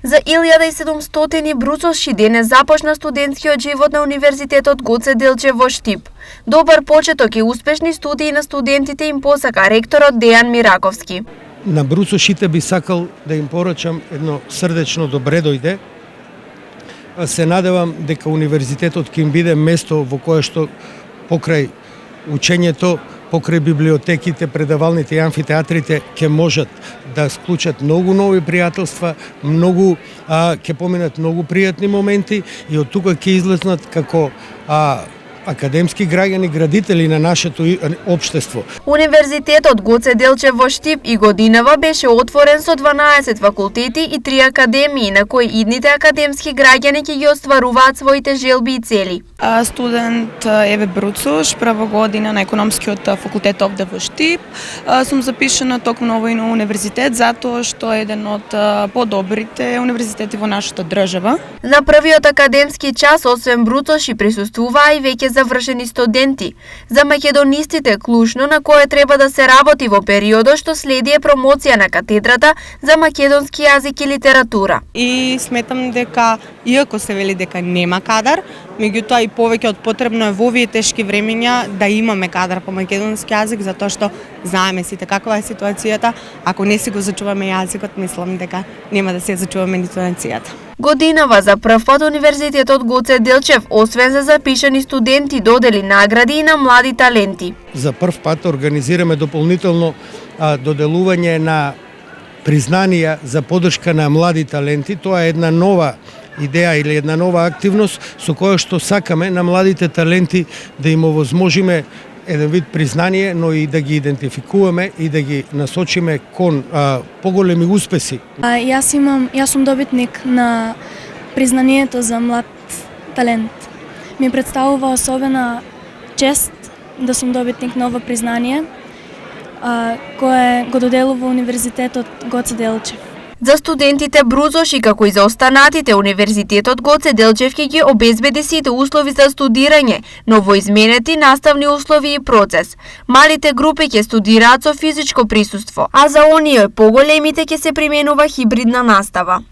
За 1700 бруцоши денес започна студентскиот живот на Универзитетот Гоце Делчев во Штип. Добар почеток и успешни студии на студентите им посака ректорот Дејан Мираковски. На бруцошите би сакал да им порачам едно срдечно добре дојде. Се надевам дека универзитетот ќе им биде место во кое што покрај учењето, покрај библиотеките, предавалните и амфитеатрите ќе можат да склучат многу нови пријателства, ќе поминат многу пријатни моменти и од тука ќе излезнат како академски граѓани, градители на нашето општество. Универзитетот Гоце Делчев во Штип и годинава беше отворен со 12 факултети и 3 академии на кои идните академски граѓани ќе ги остваруваат своите желби и цели. Студент Еве Бруцош, прва година на економскиот факултет овде во Штип. Сум запишана токму на овој универзитет затоа што е еден од подобрите универзитети во нашата држава. На првиот академски час освен Бруцоши присуствуваа и веќе завршени студенти. За македонистите клучно на кое треба да се работи во периодот што следи е промоција на катедрата за македонски јазик и литература. И сметам дека иако се вели дека нема кадар, меѓутоа и повеќе од потребно е во овие тешки времиња да имаме кадар по македонски јазик, затоа што знаеме сите каква е ситуацијата. Ако не си го зачуваме јазикот, мислам дека нема да се зачуваме ниту нацијата. Годинава за прв пат Универзитетот Гоце Делчев, освен за запишани студенти, додели награди и на млади таленти. За прв пат организираме дополнително доделување на признанија за поддршка на млади таленти. Тоа е една нова идеја или една нова активност со која што сакаме на младите таленти да им овозможиме еден вид признание, но и да ги идентификуваме и да ги насочиме кон поголеми успеси. Јас сум добитник на признанието за млад талент. Ми представува особена чест да сум добитник на ова признание кое го доделува Универзитетот Гоце Делчев. За студентите Бруцоши, како и за останатите, Универзитетот Гоце Делчев ќе ги обезбеди сите услови за студирање, новоизменети наставни услови и процес. Малите групи ќе студираат со физичко присуство, а за оние поголемите ќе се применува хибридна настава.